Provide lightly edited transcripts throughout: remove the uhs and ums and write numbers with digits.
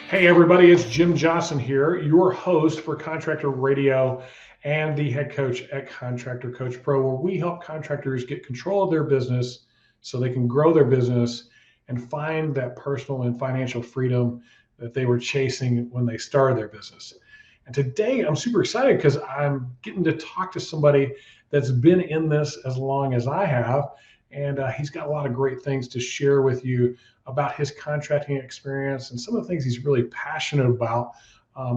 Hey everybody, it's Jim Johnson here, your host for Contractor Radio and the head coach at Contractor Coach Pro, where we help contractors get control of their business so they can grow their business and find that personal and financial freedom that they were chasing when they started their business. And today I'm super excited because I'm getting to talk to somebody that's been in this as long as I have. And he's got a lot of great things to share with you about his contracting experience and some of the things he's really passionate about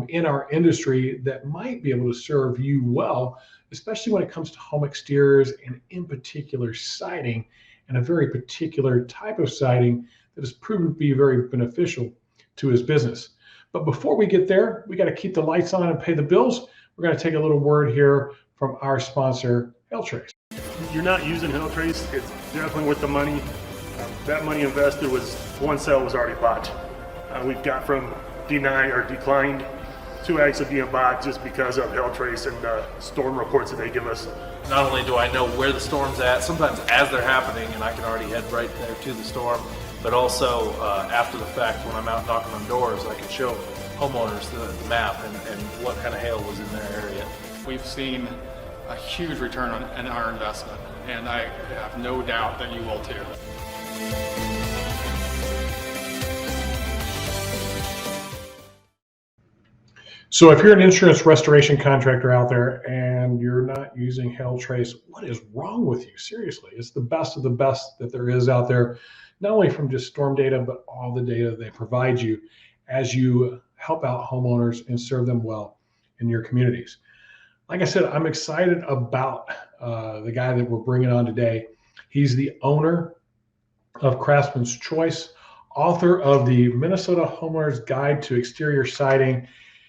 in our industry that might be able to serve you well, especially when it comes to home exteriors and in particular siding, and a very particular type of siding that has proven to be very beneficial to his business. But before we get there, we got to keep the lights on and pay the bills. We're going to take a little word here from our sponsor, HailTrace. You're not using HailTrace, it's definitely worth the money. That money invested was, one sale was already bought. We've got from denied or declined 2 acts of being bought just because of HailTrace and the storm reports that they give us. Not only do I know where the storm's at, sometimes as they're happening and I can already head right there to the storm, but also after the fact when I'm out knocking on doors, I can show homeowners the map and what kind of hail was in their area. We've seen a huge return on our investment, and I have no doubt that you will too. So if you're an insurance restoration contractor out there and you're not using HailTrace, what is wrong with you? Seriously, it's the best of the best that there is out there, not only from just storm data, but all the data they provide you as you help out homeowners and serve them well in your communities. Like I said, I'm excited about the guy that we're bringing on today. He's the owner of Craftsman's Choice, author of the Minnesota Homeowner's Guide to Exterior Siding.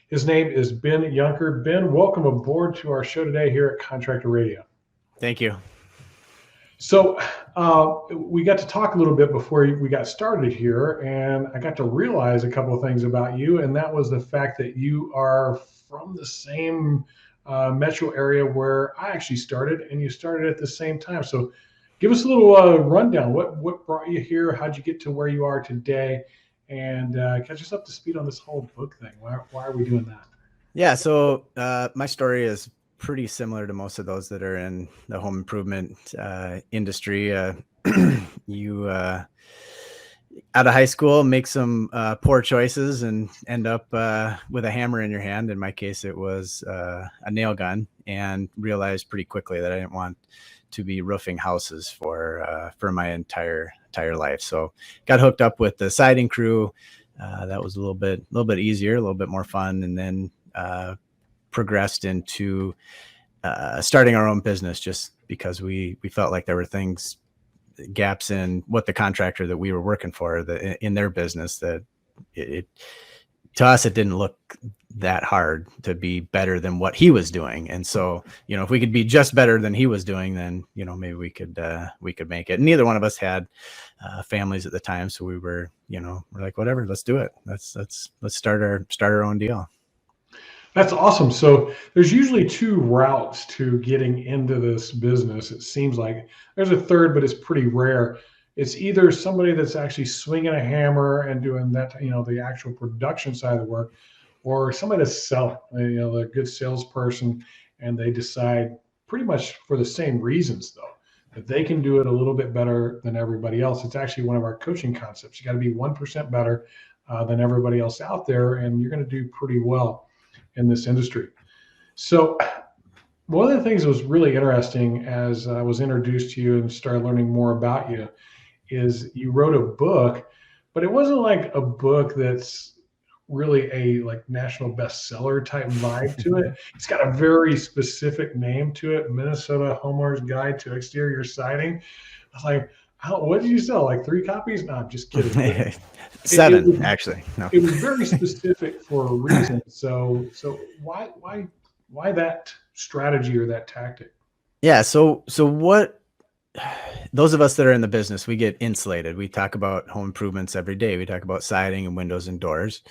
His name is Ben Juncker. Ben, welcome aboard to our show today here at Contractor Radio. Thank you. So we got to talk a little bit before we got started here, and I got to realize a couple of things about you, and that was the fact that you are from the same metro area where I actually started, and you started at the same time. So give us a little rundown. What brought you here? How'd you get to where you are today? And catch us up to speed on this whole book thing. Why are we doing that? Yeah, so my story is pretty similar to most of those that are in the home improvement industry. You out of high school, make some poor choices and end up with a hammer in your hand. In my case, it was a nail gun, and realized pretty quickly that I didn't want to be roofing houses for my entire life. So got hooked up with the siding crew. That was a little bit easier, a little bit more fun, and then progressed into starting our own business just because we felt like there were gaps in what the contractor that we were working for in their business, that to us, it didn't look that hard to be better than what he was doing. And so, if we could be just better than he was doing, then, maybe we could make it. And neither one of us had families at the time. So we were like, whatever, let's do it. Let's start our own deal. That's awesome. So there's usually 2 routes to getting into this business. It seems like there's a third, but it's pretty rare. It's either somebody that's actually swinging a hammer and doing that, the actual production side of the work, or somebody that's selling, the good salesperson, and they decide pretty much for the same reasons though, that they can do it a little bit better than everybody else. It's actually one of our coaching concepts. You got to be 1% better than everybody else out there, and you're going to do pretty well in this industry. So one of the things that was really interesting as I was introduced to you and started learning more about you is you wrote a book, but it wasn't like a book that's really a national bestseller type vibe to it. It's got a very specific name to it, Minnesota Homeowner's Guide to Exterior Siding. I was like, what did you sell? 3 copies? No, I'm just kidding. 7, actually. No. It was very specific for a reason. So why that strategy or that tactic? Yeah. So what, those of us that are in the business, we get insulated. We talk about home improvements every day. We talk about siding and windows and doors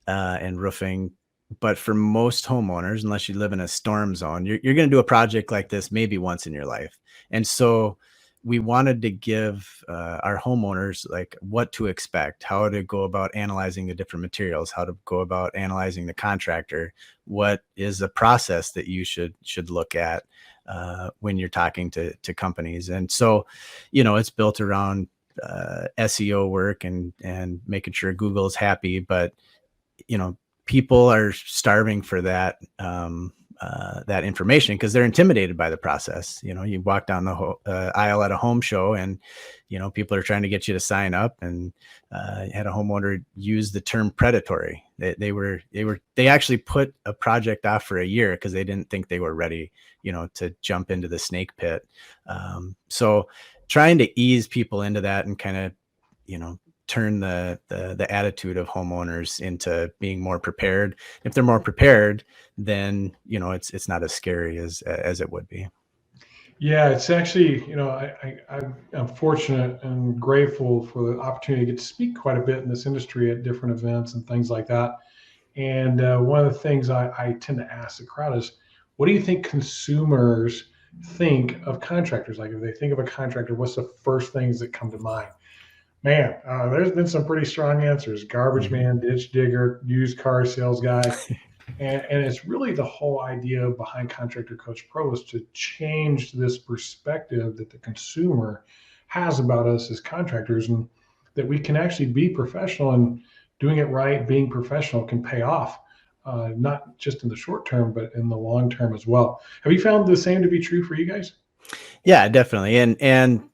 and roofing. But for most homeowners, unless you live in a storm zone, you're going to do a project like this maybe once in your life. And so we wanted to give our homeowners like what to expect, how to go about analyzing the different materials, how to go about analyzing the contractor, what is the process that you should look at when you're talking to companies. And so, it's built around SEO work and making sure Google's happy, but people are starving for that that information because they're intimidated by the process. You walk down the aisle at a home show and people are trying to get you to sign up, and had a homeowner use the term predatory. They actually put a project off for a year because they didn't think they were ready to jump into the snake pit. So trying to ease people into that and kind of turn the attitude of homeowners into being more prepared. If they're more prepared, then it's not as scary as it would be. Yeah, it's actually, I'm fortunate and grateful for the opportunity to get to speak quite a bit in this industry at different events and things like that. And one of the things I tend to ask the crowd is, what do you think consumers think of contractors? Like, if they think of a contractor, what's the first things that come to mind? Man, there's been some pretty strong answers. Garbage man, ditch digger, used car sales guy. And it's really the whole idea behind Contractor Coach Pro is to change this perspective that the consumer has about us as contractors, and that we can actually be professional, and doing it right, being professional can pay off, not just in the short term, but in the long term as well. Have you found the same to be true for you guys? Yeah, definitely. And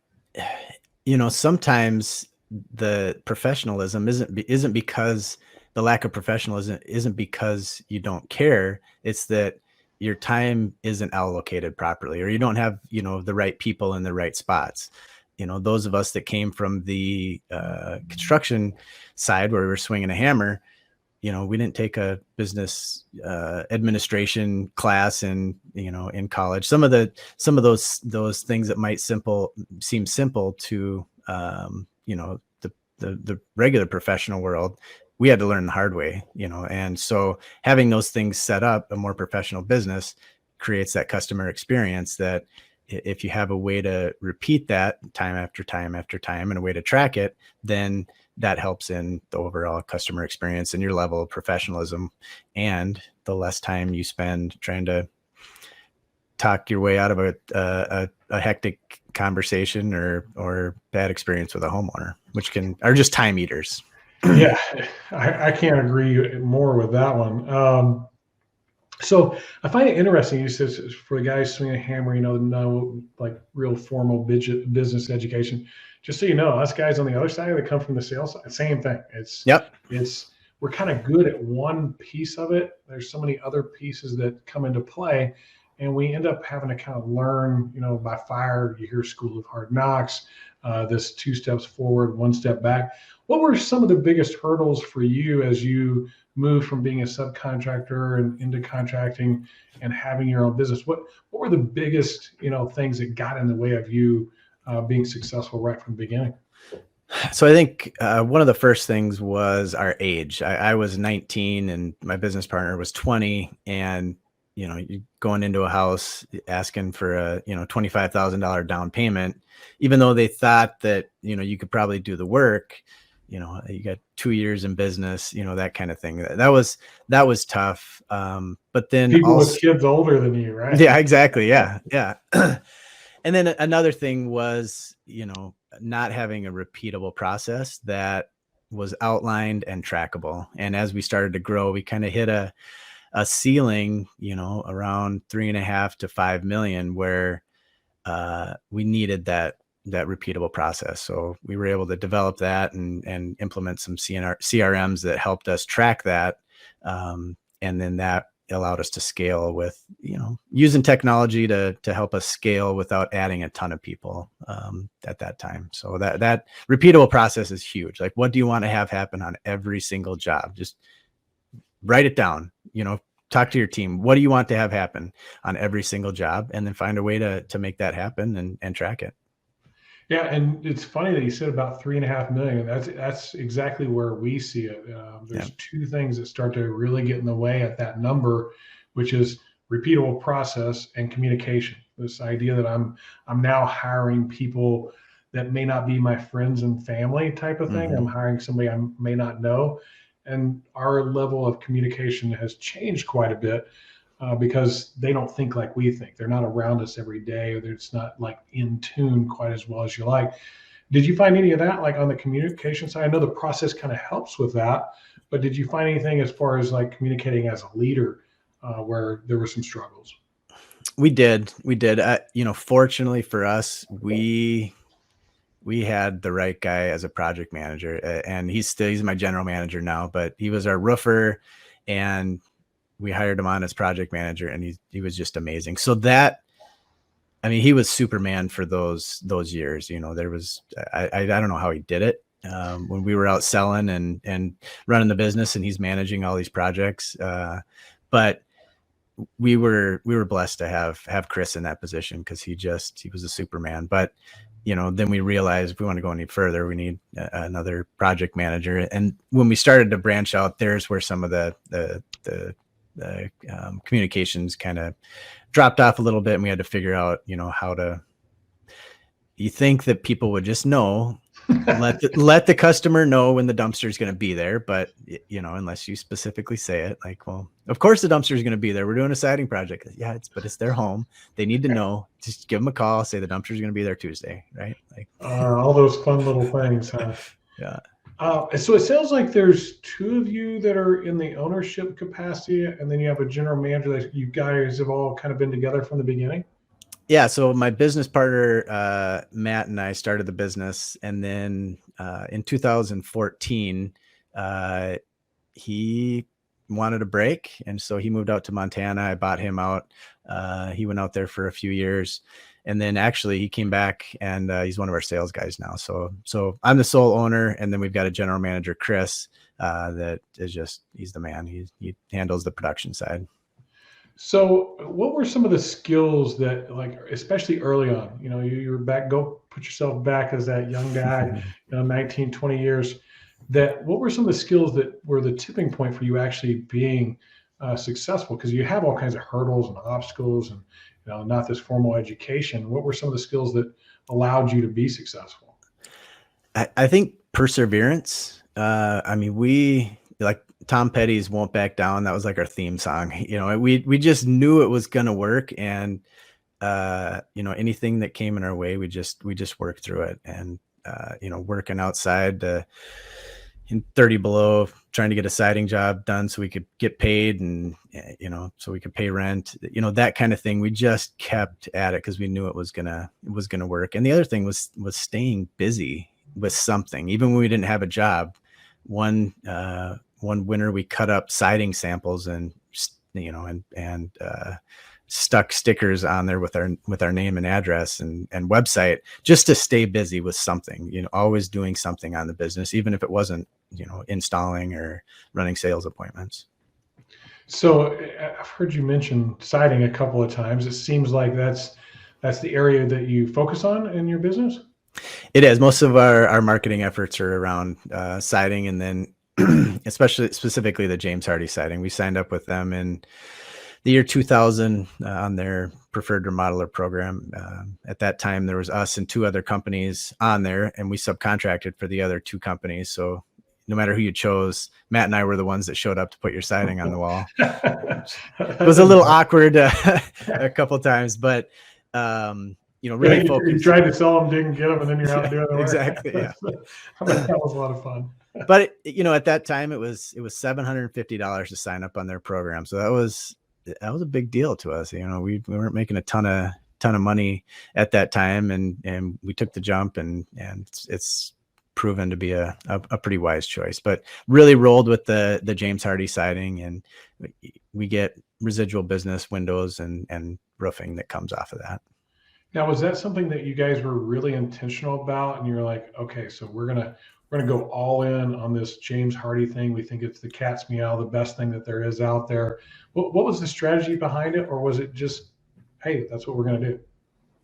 sometimes the professionalism isn't because the lack of professionalism isn't because you don't care. It's that your time isn't allocated properly, or you don't have, the right people in the right spots. Those of us that came from the construction side where we were swinging a hammer, we didn't take a business administration class in college. Some of those things that might seem simple to the regular professional world, we had to learn the hard way, and so having those things set up, a more professional business creates that customer experience that if you have a way to repeat that time after time after time and a way to track it, then that helps in the overall customer experience and your level of professionalism, and the less time you spend trying to talk your way out of a hectic conversation or bad experience with a homeowner, which are just time eaters. Yeah, I can't agree more with that one. So I find it interesting. You said for the guys swinging a hammer, no like real formal business education. Just so you know, us guys on the other side that come from the sales side, same thing. We're kind of good at one piece of it. There's so many other pieces that come into play, and we end up having to kind of learn, by fire. You hear School of Hard Knocks, this 2 steps forward, 1 step back. What were some of the biggest hurdles for you as you moved from being a subcontractor and into contracting and having your own business? What were the biggest, things that got in the way of you being successful right from the beginning? So I think one of the first things was our age. I was 19 and my business partner was 20, and you going into a house asking for a $25,000 down payment, even though they thought that you could probably do the work. You got 2 years in business, that kind of thing. That was tough. But then people with kids older than you, right? Yeah, exactly. Yeah. And then another thing was, not having a repeatable process that was outlined and trackable. And as we started to grow, we kind of hit a ceiling, around 3.5 to 5 million, where we needed that repeatable process. So we were able to develop that and implement some CRMs that helped us track that. And then that allowed us to scale with, using technology to help us scale without adding a ton of people at that time. So that repeatable process is huge. Like, what do you want to have happen on every single job? Just write it down, talk to your team. What do you want to have happen on every single job? And then find a way to make that happen and track it. Yeah, and it's funny that you said about 3.5 million. That's exactly where we see it. There's 2 things that start to really get in the way at that number, which is repeatable process and communication. This idea that I'm now hiring people that may not be my friends and family type of thing. I'm hiring somebody I may not know. And our level of communication has changed quite a bit because they don't think like we think. They're not around us every day, or it's not like in tune quite as well as you like. Did you find any of that like on the communication side? I know the process kind of helps with that, but did you find anything as far as like communicating as a leader where there were some struggles? We did. Fortunately for us, we had the right guy as a project manager, and he's my general manager now, but he was our roofer, and we hired him on as project manager, and he was just amazing. So he was Superman for those years. There was, I don't know how he did it when we were out selling and running the business, and he's managing all these projects. But we were blessed to have Chris in that position, because he was a Superman. But then we realized if we want to go any further, we need another project manager. And when we started to branch out, there's where some of the communications kind of dropped off a little bit, and we had to figure out, how to. You think that people would just know, let the customer know when the dumpster is going to be there, but unless you specifically say it, like, well, of course the dumpster is going to be there. We're doing a siding project. Yeah, but it's their home. They need to know. Just give them a call. Say the dumpster is going to be there Tuesday, right? Like all those fun little things, huh? Yeah. So it sounds like there's two of you that are in the ownership capacity, and then you have a general manager that you guys have all kind of been together from the beginning. Yeah. So my business partner, Matt, and I started the business, and then in 2014, he wanted a break, and so he moved out to Montana. I bought him out. He went out there for a few years, and then actually he came back, and he's one of our sales guys now. So I'm the sole owner, and then we've got a general manager, Chris, that is he's the man. He handles the production side. So what were some of the skills that, like, especially early on, you're back, go put yourself back as that young guy, 19, 20 years, what were some of the skills that were the tipping point for you actually being successful? Because you have all kinds of hurdles and obstacles and, not this formal education. What were some of the skills that allowed you to be successful? I think perseverance. We like Tom Petty's "Won't Back Down." That was like our theme song. We just knew it was going to work, and anything that came in our way, we just worked through it. And working outside in 30 below, trying to get a siding job done so we could get paid, and so we could pay rent, that kind of thing. We just kept at it because we knew it was gonna work. And the other thing was staying busy with something, even when we didn't have a job. One winter we cut up siding samples and stuck stickers on there with our name and address and website, just to stay busy with something, always doing something on the business, even if it wasn't, installing or running sales appointments. So I've heard you mention siding a couple of times. It seems like that's the area that you focus on in your business. It is. Most of our marketing efforts are around siding, and then specifically the James Hardie siding. We signed up with them in the year 2000 on their preferred remodeler program. At that time, there was us and two other companies on there, and we subcontracted for the other two companies. So no matter who you chose, Matt and I were the ones that showed up to put your siding on the wall. It was a little awkward a couple of times, but really focused. You tried to sell them, didn't get them, and then you're out doing the work. Exactly. Yeah. That was a lot of fun. But at that time it was $750 to sign up on their program. So that was a big deal to us. We weren't making a ton of money at that time, and we took the jump, and it's proven to be a pretty wise choice. But really rolled with the James Hardie siding, and we get residual business, windows and roofing that comes off of that. Now, was that something that you guys were really intentional about, and you're like, okay, so we're gonna go all in on this James Hardie thing? We think it's the cat's meow, the best thing that there is out there. What was the strategy behind it, or was it just, hey, that's what we're gonna do?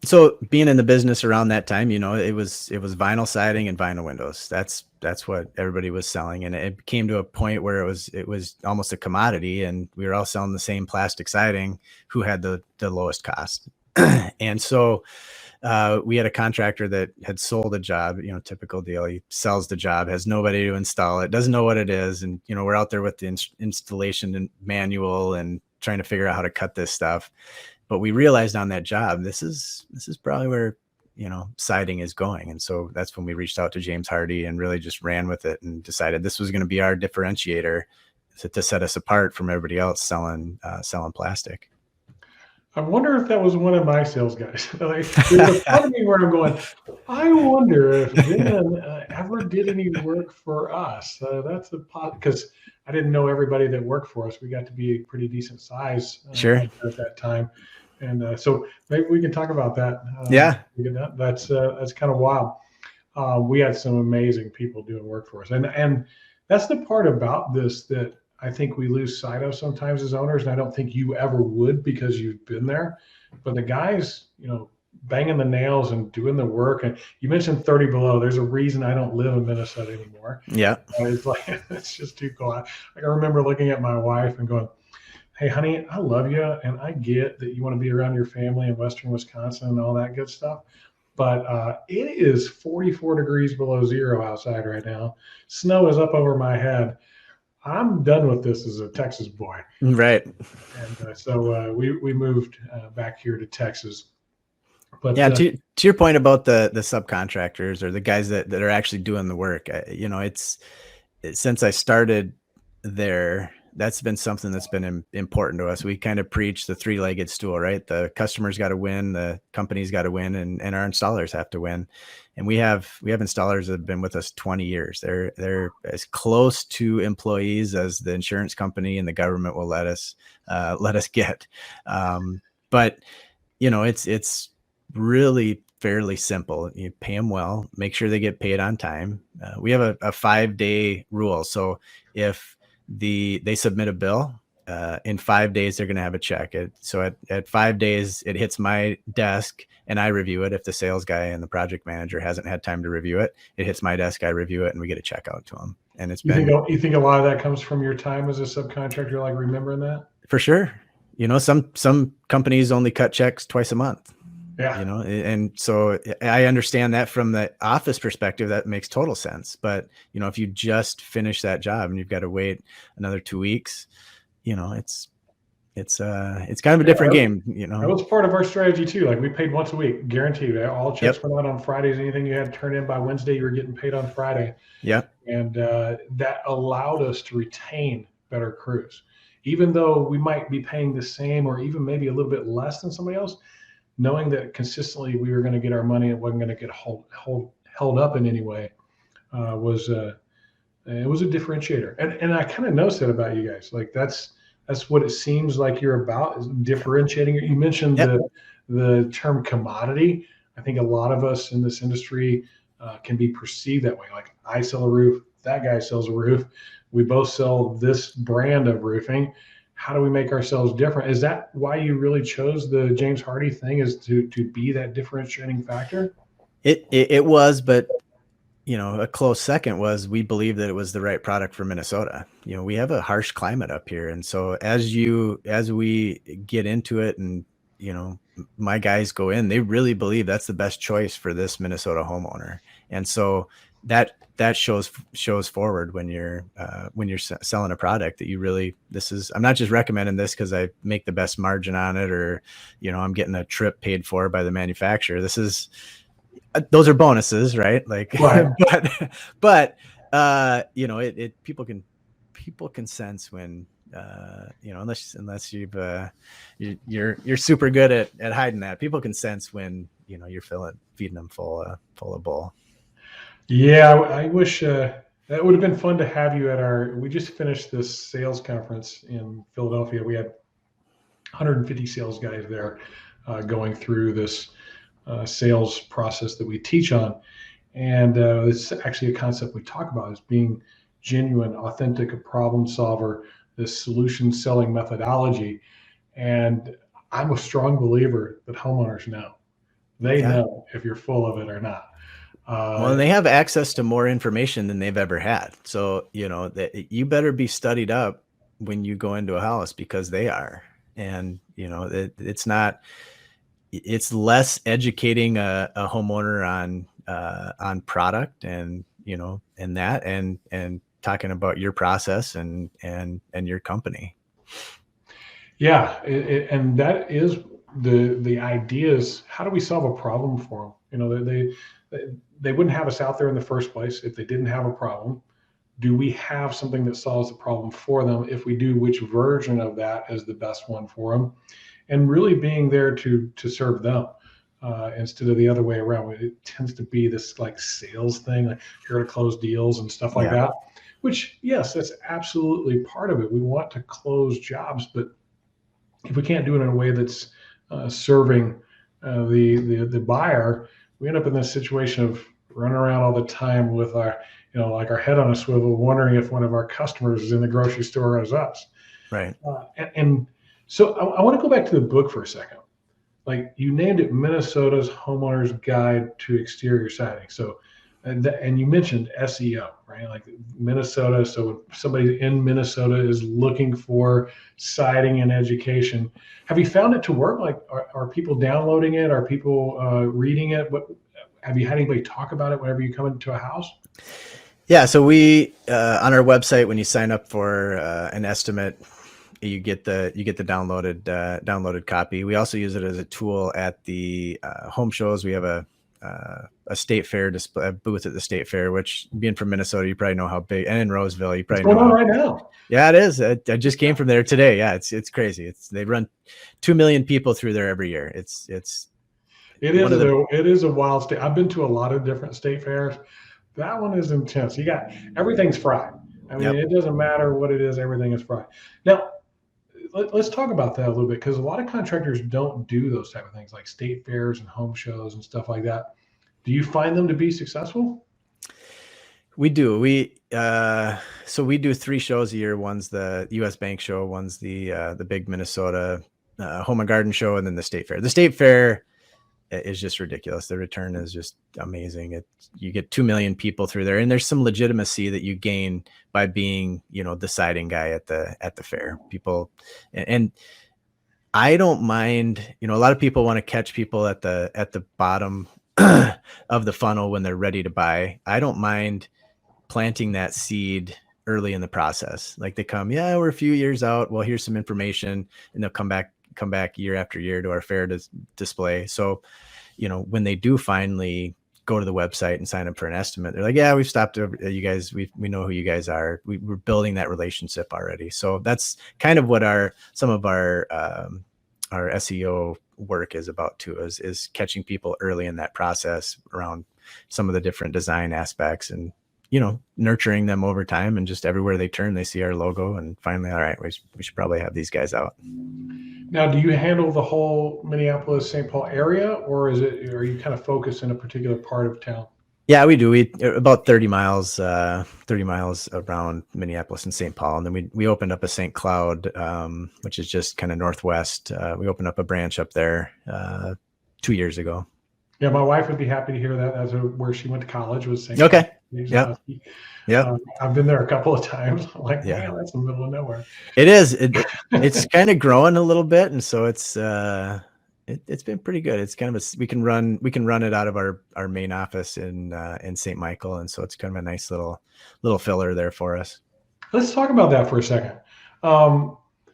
So being in the business around that time, it was vinyl siding and vinyl windows. That's what everybody was selling, and it came to a point where it was almost a commodity, and we were all selling the same plastic siding. Who had the lowest cost? And so we had a contractor that had sold a job, typical deal. He sells the job, has nobody to install it, doesn't know what it is. And, we're out there with the installation manual and trying to figure out how to cut this stuff. But we realized on that job, this is probably where, siding is going. And so that's when we reached out to James Hardy and really just ran with it and decided this was going to be our differentiator to set us apart from everybody else selling plastic. I wonder if that was one of my sales guys. Like, there's a part of me where I'm going, I wonder if Ben ever did any work for us. That's a pot, because I didn't know everybody that worked for us. We got to be a pretty decent size Sure. at that time. And so maybe we can talk about that. Yeah. That's kind of wild. We had some amazing people doing work for us. And that's the part about this that I think we lose sight of sometimes as owners. And I don't think you ever would because you've been there. But the guys, banging the nails and doing the work. And you mentioned 30 below. There's a reason I don't live in Minnesota anymore. Yeah. It's like, it's just too cold. I remember looking at my wife and going, hey, honey, I love you. And I get that you want to be around your family in Western Wisconsin and all that good stuff. But it is 44 degrees below zero outside right now. Snow is up over my head. I'm done with this as a Texas boy. Right. And so we moved back here to Texas. But yeah, to your point about the subcontractors or the guys that are actually doing the work, it's since I started there, that's been something that's been important to us. We kind of preach the three-legged stool, right? The customer's got to win, the company's got to win, and our installers have to win. And we have installers that have been with us 20 years. They're as close to employees as the insurance company and the government will let us get. But it's really fairly simple. You pay them well, make sure they get paid on time. We have a 5-day rule. So if they submit a bill, in 5 days, they're going to have a check. So at 5 days, it hits my desk and I review it. If the sales guy and the project manager hasn't had time to review it, it hits my desk, I review it, and we get a check out to them. And it's you think a lot of that comes from your time as a subcontractor, like remembering that? For sure. Some companies only cut checks twice a month. Yeah. And so I understand that from the office perspective, that makes total sense. But, if you just finish that job and you've got to wait another 2 weeks, it's kind of a different game, That was part of our strategy too. Like we paid once a week, guaranteed. All checks went out on Fridays. Anything you had to turn in by Wednesday, you were getting paid on Friday. Yeah. And that allowed us to retain better crews. Even though we might be paying the same or even maybe a little bit less than somebody else, knowing that consistently we were going to get our money and wasn't going to get held up in any way it was a differentiator. And I kind of noticed that about you guys. Like that's what it seems like you're about, is differentiating. You mentioned the term commodity. I think a lot of us in this industry can be perceived that way. Like I sell a roof, that guy sells a roof. We both sell this brand of roofing. How do we make ourselves different? Is that why you really chose the James Hardy thing, is to be that differentiating factor? It was, but a close second was we believed that it was the right product for Minnesota. We have a harsh climate up here. And so as we get into it and, my guys go in, they really believe that's the best choice for this Minnesota homeowner. And so that shows forward when you're selling a product that you really, I'm not just recommending this because I make the best margin on it, or, I'm getting a trip paid for by the manufacturer. Those are bonuses, right? Like, right. but people can sense when, unless you're super good at hiding that, people can sense when, you're feeding them full of bull. Yeah, I wish that would have been fun to have you at we just finished this sales conference in Philadelphia. We had 150 sales guys there going through this sales process that we teach on. And it's actually a concept we talk about, is being genuine, authentic, a problem solver, this solution selling methodology. And I'm a strong believer that homeowners know. They know if you're full of it or not. Well, they have access to more information than they've ever had. So, that you better be studied up when you go into a house, because they are. And, it's not, it's less educating a homeowner on product and, and talking about your process and your company. Yeah. And that is the idea is, how do we solve a problem for them? They wouldn't have us out there in the first place if they didn't have a problem. Do we have something that solves the problem for them? If we do, which version of that is the best one for them? And really being there to serve them instead of the other way around. It tends to be this like sales thing, like here to close deals and stuff like that, which, yes, that's absolutely part of it. We want to close jobs, but if we can't do it in a way that's serving the buyer, we end up in this situation of running around all the time with our, like our head on a swivel, wondering if one of our customers is in the grocery store as us. Right. And so I want to go back to the book for a second. Like you named it Minnesota's Homeowner's Guide to Exterior Siding. So, and you mentioned SEO, right? Like Minnesota. So when somebody in Minnesota is looking for siding and education, have you found it to work? Like, are people downloading it? Are people reading it? Have you had anybody talk about it whenever you come into a house? Yeah. So we, on our website, when you sign up for an estimate, you get the downloaded copy. We also use it as a tool at the home shows. We have a state fair display, a booth at the state fair, which, being from Minnesota, you probably know how big, and in Roseville, you probably know. What's going on right now? Yeah, it is. I just came from there today. Yeah, it's crazy. They run 2 million people through there every year. It is a wild state. I've been to a lot of different state fairs. That one is intense. You got everything's fried. I mean, It doesn't matter what it is. Everything is fried. Now, let's talk about that a little bit, because a lot of contractors don't do those type of things like state fairs and home shows and stuff like that. Do you find them to be successful? We do. So we do 3 shows a year. One's the U.S. Bank show, one's the big Minnesota Home and Garden show, and then the state fair. The state fair is just ridiculous. The return is just amazing. You get 2 million people through there, and there's some legitimacy that you gain by being, the siding guy at the fair. People, and I don't mind. A lot of people want to catch people at the bottom of the funnel when they're ready to buy. I don't mind planting that seed early in the process. Like they come, we're a few years out. Well, here's some information, and they'll come back year after year to our fair display. So, when they do finally go to the website and sign up for an estimate, they're like, we've stopped over you guys. We know who you guys are. We're building that relationship already. So that's kind of what some of our SEO work is about too, is catching people early in that process around some of the different design aspects, and nurturing them over time, and just everywhere they turn, they see our logo, and finally, all right, we should probably have these guys out. Now, do you handle the whole Minneapolis, St. Paul area, or are you kind of focused in a particular part of town? Yeah, we do. We about 30 miles around Minneapolis and St. Paul, and then we opened up a St. Cloud, which is just kind of northwest. We opened up a branch up there 2 years ago. Yeah, my wife would be happy to hear that. That's where she went to college, was St. Okay. Yeah. I've been there a couple of times. I'm like, man, that's in the middle of nowhere. It is. It's kind of growing a little bit, and so it's been pretty good. It's kind of we can run it out of our main office in St. Michael, and so it's kind of a nice little filler there for us. Let's talk about that for a second.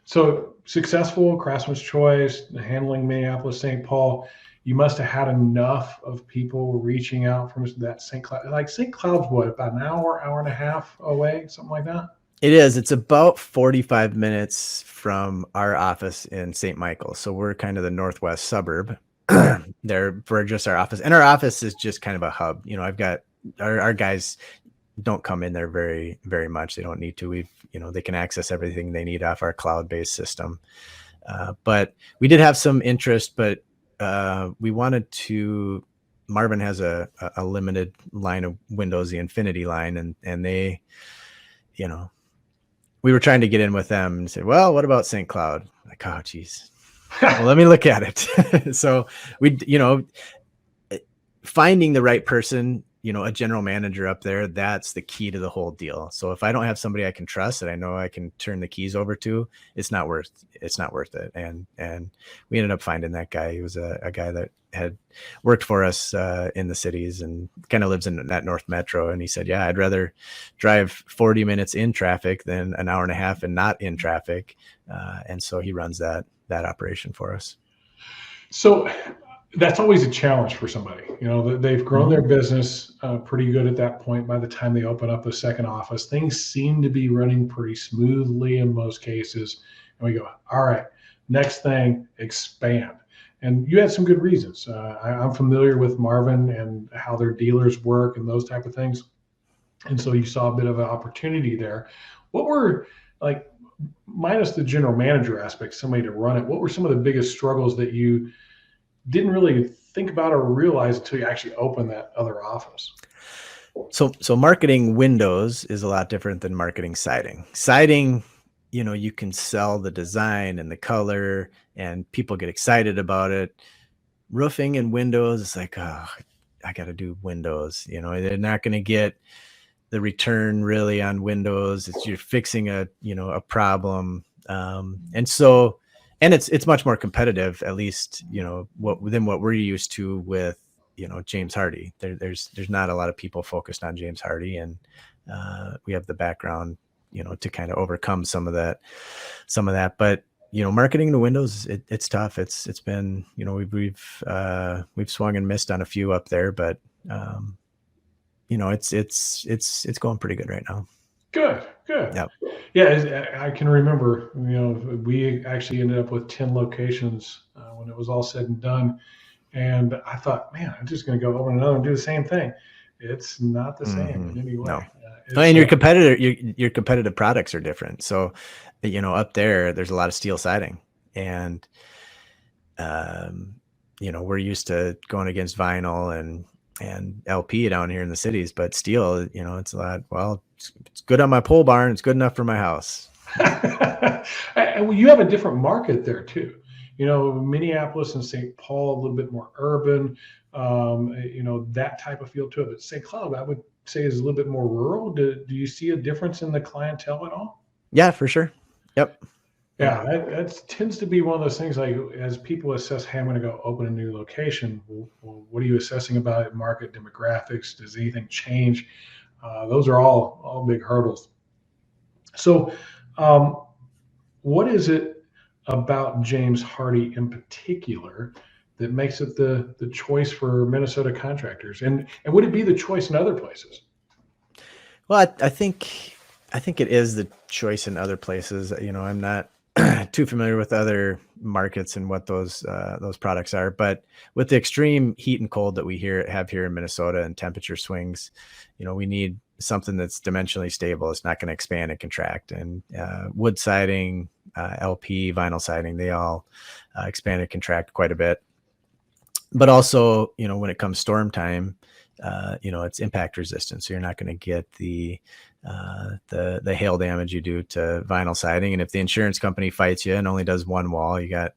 So successful, Craftsman's Choice, handling Minneapolis, St. Paul. You must have had enough of people reaching out from that St. Cloud. Like St. Cloud's what, about an hour and a half away, something like that? It is. It's about 45 minutes from our office in St. Michael. So we're kind of the northwest suburb there for just our office. And our office is just kind of a hub. I've got our guys don't come in there very, very much. They don't need to. They can access everything they need off our cloud-based system. But we did have some interest, but we wanted to. Marvin has a limited line of windows, the Infinity line, and they, we were trying to get in with them and said, well, what about St. Cloud? Like, oh, geez. Well, let me look at it. So we, finding the right person a general manager up there, that's the key to the whole deal. So if I don't have somebody I can trust that I know I can turn the keys over to, it's not worth it. And we ended up finding that guy. He was a guy that had worked for us in the cities and kind of lives in that North Metro. And he said, yeah, I'd rather drive 40 minutes in traffic than an hour and a half and not in traffic. And so he runs that operation for us. So that's always a challenge for somebody. They've grown their business pretty good at that point. By the time they open up a second office, things seem to be running pretty smoothly in most cases. And we go, all right, next thing, expand. And you had some good reasons. I'm familiar with Marvin and how their dealers work and those type of things. And so you saw a bit of an opportunity there. What were, like, minus the general manager aspect, somebody to run it, what were some of the biggest struggles that you didn't really think about or realize until you actually opened that other office? So marketing windows is a lot different than marketing siding. Siding, you can sell the design and the color and people get excited about it. Roofing and windows, it's like, oh, I got to do windows. They're not going to get the return really on windows. You're fixing a problem. And it's much more competitive, at least, than what we're used to with, James Hardie. There's not a lot of people focused on James Hardie, and we have the background, to kind of overcome some of that. But, marketing the windows, it's tough. It's been, we've swung and missed on a few up there, but, it's going pretty good right now. Good. Yep. Yeah, I can remember, we actually ended up with 10 locations when it was all said and done. And I thought, man, I'm just going to go over another and do the same thing. It's not the same in any way. No. And your competitive products are different. So, up there's a lot of steel siding, and, we're used to going against vinyl and LP down here in the cities, but steel, it's a lot. Well, it's good on my pole barn. It's good enough for my house. And you have a different market there too. Minneapolis and St. Paul, a little bit more urban, that type of feel to it. But St. Cloud, I would say, is a little bit more rural. Do you see a difference in the clientele at all? Yeah, for sure. Yep. Yeah, that tends to be one of those things, like, as people assess, hey, I'm going to go open a new location. Well, what are you assessing about it? Market demographics? Does anything change? Those are all big hurdles. So what is it about James Hardie in particular that makes it the choice for Minnesota contractors? And would it be the choice in other places? Well, I think it is the choice in other places. I'm not too familiar with other markets and what those products are, but with the extreme heat and cold that we have here in Minnesota and temperature swings, we need something that's dimensionally stable. It's not going to expand and contract. And wood siding, LP, vinyl siding, they all expand and contract quite a bit. But also, when it comes storm time, it's impact resistant. So you're not going to get the hail damage you do to vinyl siding. And if the insurance company fights you and only does one wall, you got,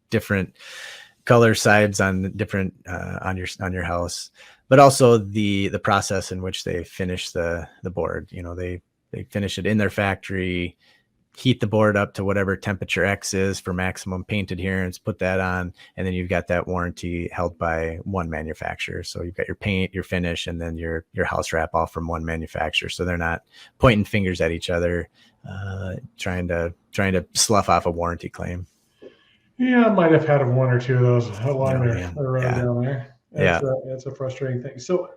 different color sides on different, on your house, but also the process in which they finish the board. They finish it in their factory, heat the board up to whatever temperature X is for maximum paint adherence, put that on, and then you've got that warranty held by one manufacturer. So you've got your paint, your finish, and then your house wrap all from one manufacturer. So they're not pointing fingers at each other, trying to slough off a warranty claim. Yeah, I might have had one or two of those along down there. That's a frustrating thing. So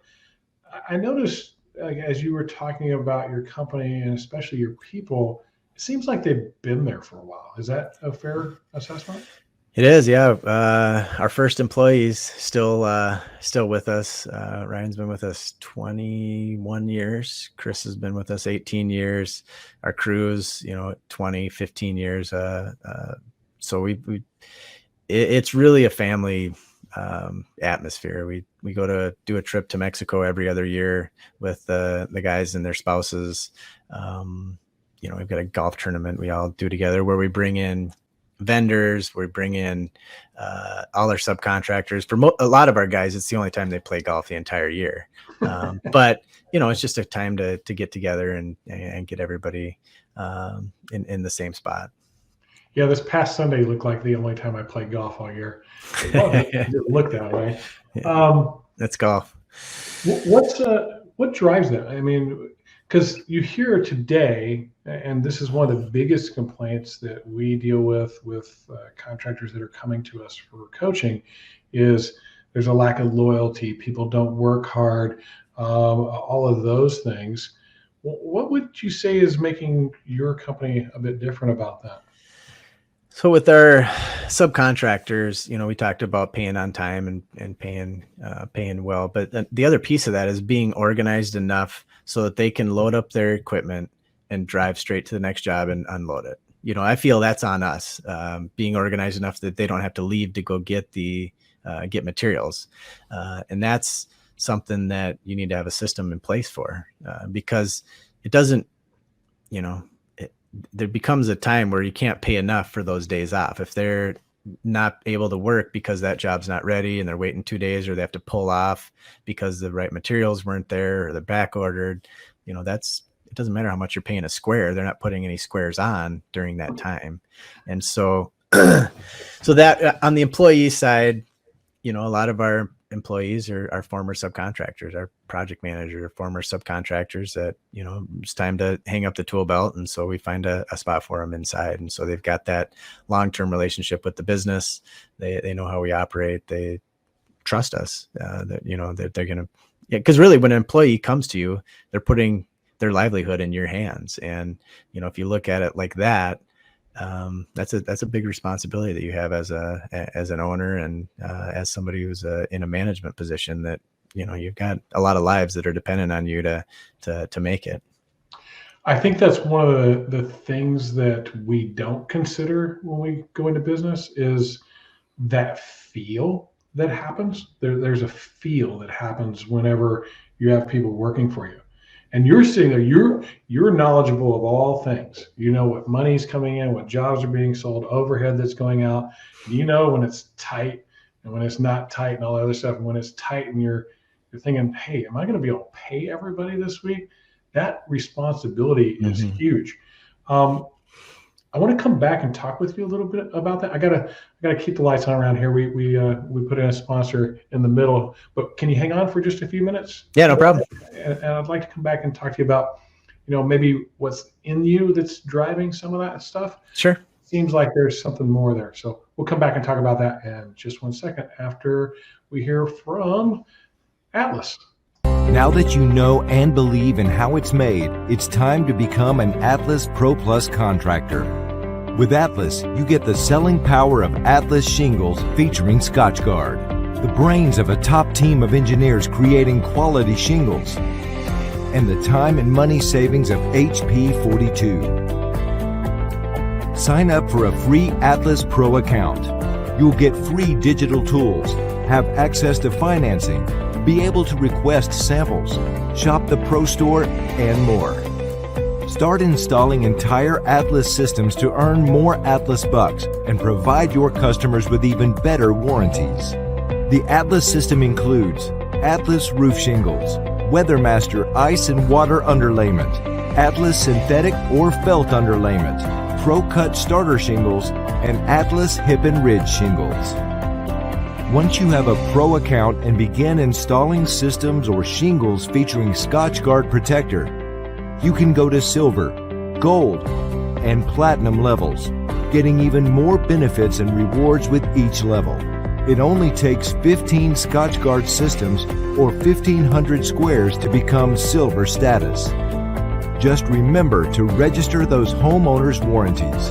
I noticed, like, as you were talking about your company and especially your people, it seems like they've been there for a while. Is that a fair assessment? It is, yeah. Our first employee's still with us. Ryan's been with us 21 years. Chris has been with us 18 years. Our crews, 20, 15 years. So it's really a family atmosphere. We go to do a trip to Mexico every other year with the guys and their spouses. We've got a golf tournament we all do together where we bring in vendors. We bring in all our subcontractors. For a lot of our guys, it's the only time they play golf the entire year. But it's just a time to get together and get everybody in the same spot. Yeah, this past Sunday looked like the only time I played golf all year. It didn't look that way. Yeah, that's golf. What drives that? I mean, because you hear today, and this is one of the biggest complaints that we deal with contractors that are coming to us for coaching, is there's a lack of loyalty. People don't work hard, all of those things. What would you say is making your company a bit different about that? So with our subcontractors, we talked about paying on time and paying well, but the other piece of that is being organized enough so that they can load up their equipment and drive straight to the next job and unload it. I feel that's on us, being organized enough that they don't have to leave to go get get materials. And that's something that you need to have a system in place for, because it doesn't, there becomes a time where you can't pay enough for those days off. If they're not able to work because that job's not ready and they're waiting 2 days, or they have to pull off because the right materials weren't there or they're back ordered, it doesn't matter how much you're paying a square. They're not putting any squares on during that time. And so that on the employee side, a lot of our employees are former subcontractors. Our project manager are former subcontractors that, it's time to hang up the tool belt. And so we find a spot for them inside. And so they've got that long-term relationship with the business. They know how we operate. They trust us, that they're going to, because really when an employee comes to you, they're putting their livelihood in your hands. And, if you look at it like that, that's a big responsibility that you have as an owner and as somebody who's in a management position, that you've got a lot of lives that are dependent on you to make it. I think that's one of the things that we don't consider when we go into business, is that feel that happens. There's a feel that happens whenever you have people working for you. And you're sitting there, you're knowledgeable of all things. You know what money's coming in, what jobs are being sold, overhead that's going out. When it's tight and when it's not tight and all the other stuff. And when it's tight and you're thinking, hey, am I going to be able to pay everybody this week? That responsibility is huge. I want to come back and talk with you a little bit about that. I gotta keep the lights on around here. We put in a sponsor in the middle, but can you hang on for just a few minutes? Yeah, no problem. And I'd like to come back and talk to you about, maybe what's in you that's driving some of that stuff. Sure. Seems like there's something more there. So we'll come back and talk about that in just 1 second after we hear from Atlas. Now that you know and believe in how it's made, it's time to become an Atlas Pro Plus contractor. With Atlas, you get the selling power of Atlas shingles featuring Scotchgard, the brains of a top team of engineers creating quality shingles, and the time and money savings of HP 42. Sign up for a free Atlas Pro account. You'll get free digital tools, have access to financing, be able to request samples, shop the Pro Store, and more. Start installing entire Atlas systems to earn more Atlas bucks and provide your customers with even better warranties. The Atlas system includes Atlas roof shingles, WeatherMaster ice and water underlayment, Atlas synthetic or felt underlayment, Pro Cut starter shingles, and Atlas hip and ridge shingles. Once you have a Pro account and begin installing systems or shingles featuring Scotchgard protector, you can go to silver, gold, and platinum levels, getting even more benefits and rewards with each level. It only takes 15 Scotchgard systems or 1,500 squares to become silver status. Just remember to register those homeowners' warranties.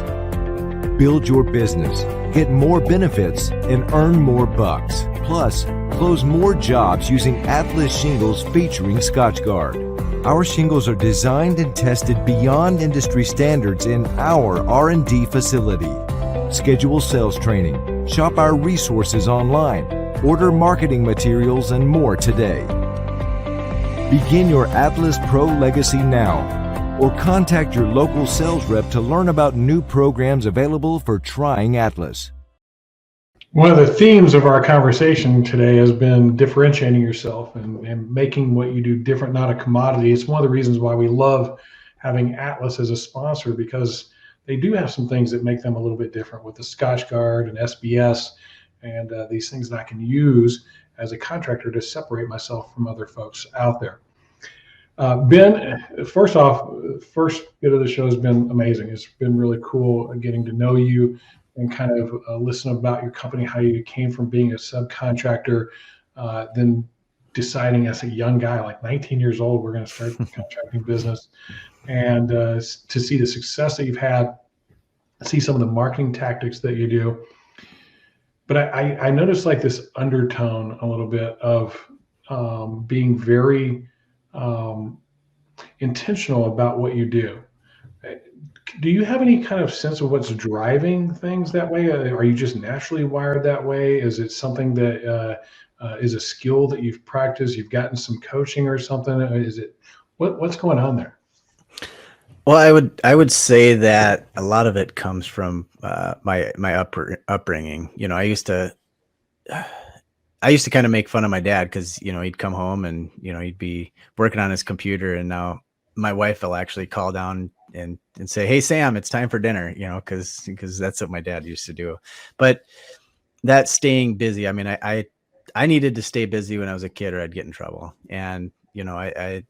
Build your business, get more benefits, and earn more bucks. Plus, close more jobs using Atlas shingles featuring Scotchgard. Our shingles are designed and tested beyond industry standards in our R&D facility. Schedule sales training, shop our resources online, order marketing materials, and more today. Begin your Atlas Pro legacy now. or contact your local sales rep to learn about new programs available for trying Atlas. One of the themes of our conversation today has been differentiating yourself and making what you do different, not a commodity. It's one of the reasons why we love having Atlas as a sponsor, because they do have some things that make them a little bit different with the Scotch Guard and SBS and these things that I can use as a contractor to separate myself from other folks out there. Ben, first off, first bit of the show has been amazing. It's been really cool getting to know you and kind of listen about your company, how you came from being a subcontractor, then deciding as a young guy, like 19 years old, we're going to start the contracting business, and to see the success that you've had, see some of the marketing tactics that you do. But I noticed like this undertone a little bit of being very intentional about what you do. Do you have any kind of sense of what's driving things that way? Are you just naturally wired that way? Is it something that is a skill that you've practiced? You've gotten some coaching or something? Is it what's going on there? Well, I would say that a lot of it comes from my upbringing. You know, I used to kind of make fun of my dad because, you know, he'd come home and, you know, he'd be working on his computer, and now my wife will actually call down and say, "Hey, Sam, it's time for dinner," you know, because that's what my dad used to do. But that staying busy, I mean, I needed to stay busy when I was a kid or I'd get in trouble. And, you know, I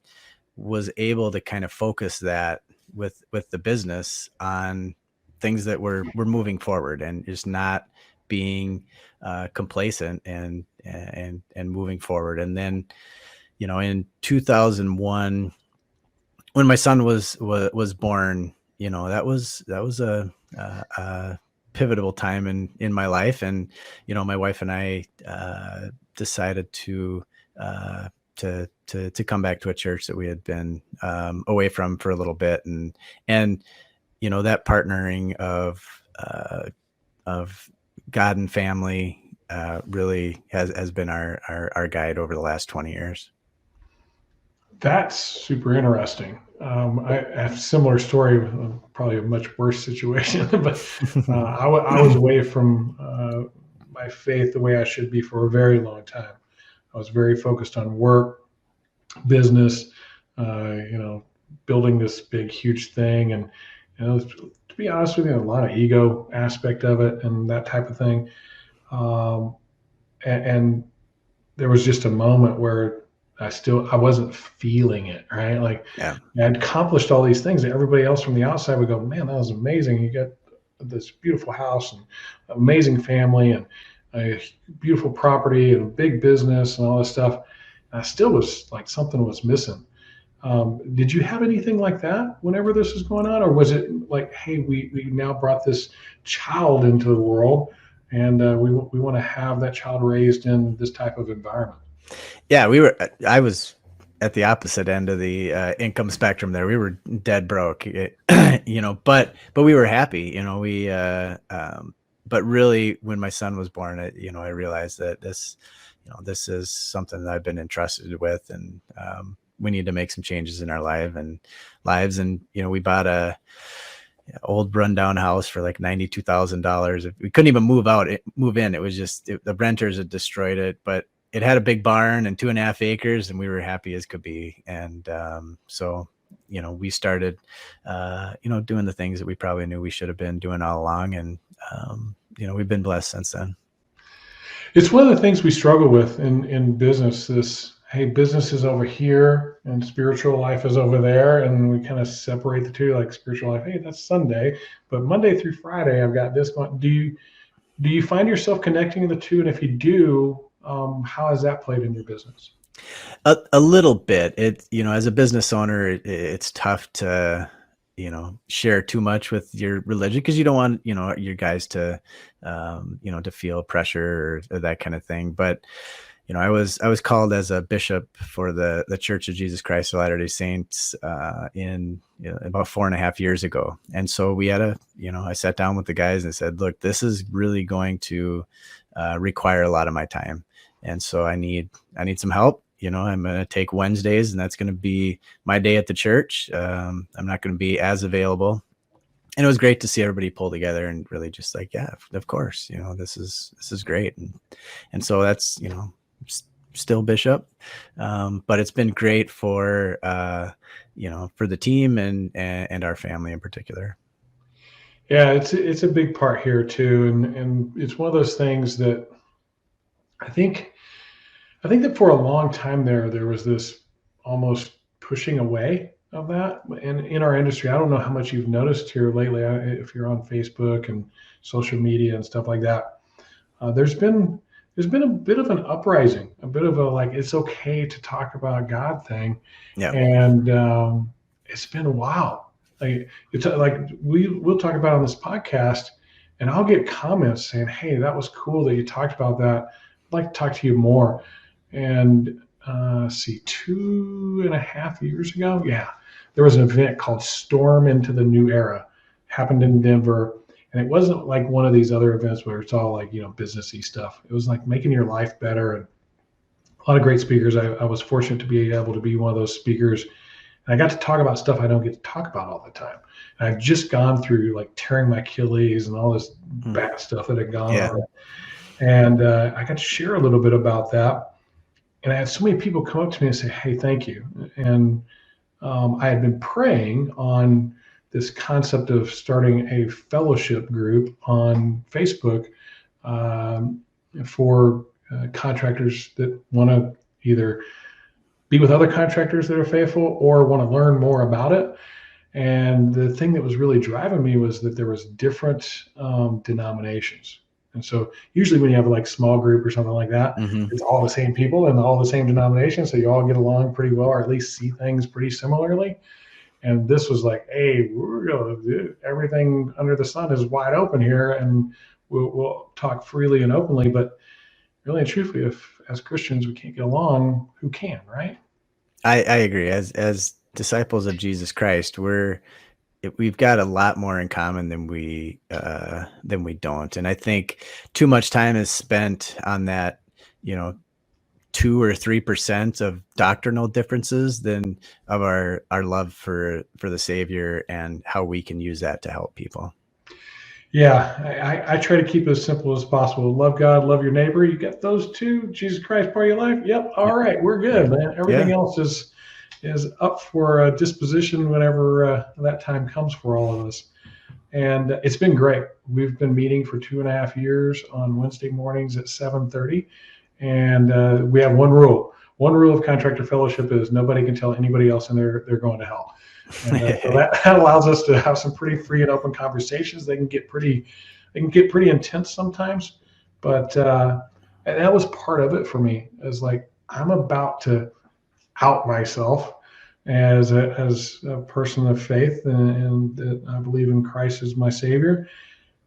was able to kind of focus that with the business on things that were moving forward and just not being complacent and moving forward. And then, you know, in 2001, when my son was born, you know, that was a pivotal time in my life. And, you know, my wife and I decided to come back to a church that we had been away from for a little bit. And, you know, that partnering of God and family really has been our guide over the last 20 years. That's super interesting. I have a similar story, probably a much worse situation, but I was away from my faith the way I should be for a very long time. I was very focused on work, business, you know, building this big, huge thing. And, you know, to be honest with you, a lot of ego aspect of it and that type of thing. And there was just a moment where I wasn't feeling it, right? Like, yeah. I'd accomplished all these things that everybody else from the outside would go, "Man, that was amazing. You got this beautiful house and amazing family and a beautiful property and a big business and all this stuff." And I still was like, something was missing. Did you have anything like that whenever this was going on? Or was it like, hey, we now brought this child into the world and we want to have that child raised in this type of environment? Yeah, I was at the opposite end of the income spectrum there. We were dead broke, you know, but we were happy, you know, but really when my son was born, you know, I realized that this is something that I've been entrusted with, and we need to make some changes in our lives. And, you know, we bought a old rundown house for like $92,000. We couldn't even move in. It was just, the renters had destroyed it, but it had a big barn and 2.5 acres, and we were happy as could be. And so, you know, we started, you know, doing the things that we probably knew we should have been doing all along. And, you know, we've been blessed since then. It's one of the things we struggle with in business, this, hey, business is over here and spiritual life is over there. And we kind of separate the two, like spiritual life, hey, that's Sunday, but Monday through Friday, I've got this going. Do you find yourself connecting the two? And if you do, how has that played in your business? A little bit. It, you know, as a business owner, it's tough to, you know, share too much with your religion, because you don't want, you know, your guys to, you know, to feel pressure or that kind of thing. But, you know, I was called as a bishop for the Church of Jesus Christ of Latter-day Saints in, you know, about 4.5 years ago. And so we had I sat down with the guys and said, look, this is really going to require a lot of my time. And so I need some help I'm going to take Wednesdays, and that's going to be my day at the church. I'm not going to be as available. And it was great to see everybody pull together and really just like, yeah, of course, this is great. And so that's, still Bishop. But it's been great for, for the team and our family in particular. Yeah, it's a big part here too. And it's one of those things that I think that for a long time there was this almost pushing away of that. And in our industry, I don't know how much you've noticed here lately, if you're on Facebook and social media and stuff like that. There's been a bit of an uprising, a bit of a like it's okay to talk about God thing. Yeah. And it's been wild. Like it's like we'll talk about on this podcast, and I'll get comments saying, "Hey, that was cool that you talked about that. I'd like to talk to you more." And 2.5 years ago, there was an event called Storm into the New Era, happened in Denver. And it wasn't like one of these other events where it's all like, businessy stuff. It was like making your life better, and a lot of great speakers. I was fortunate to be able to be one of those speakers. And I got to talk about stuff I don't get to talk about all the time. And I've just gone through like tearing my Achilles and all this bad stuff that had gone on. And I got to share a little bit about that. And I had so many people come up to me and say, "Hey, thank you." And I had been praying on this concept of starting a fellowship group on Facebook for contractors that want to either be with other contractors that are faithful or want to learn more about it. And the thing that was really driving me was that there was different denominations. And so usually when you have like small group or something like that, it's all the same people and all the same denominations. So you all get along pretty well, or at least see things pretty similarly. And this was like, hey, we're going to do everything under the sun is wide open here, and we'll talk freely and openly. But really and truthfully, if as Christians we can't get along, who can, right? I agree. As disciples of Jesus Christ, we've got a lot more in common than we don't. And I think too much time is spent on that, 2 or 3% of doctrinal differences than of our love for the Savior and how we can use that to help people. Yeah, I try to keep it as simple as possible. Love God, love your neighbor. You get those two. Jesus Christ, part of your life. Yep. All right, we're good, man. Everything else is up for disposition whenever that time comes for all of us. And it's been great. We've been meeting for 2.5 years on Wednesday mornings at 7:30. And we have one rule. One rule of Contractor Fellowship is nobody can tell anybody else and they're going to hell. And so that allows us to have some pretty free and open conversations. They can get pretty intense sometimes, but and that was part of it for me. Is like I'm about to out myself as a person of faith, and that I believe in Christ as my Savior.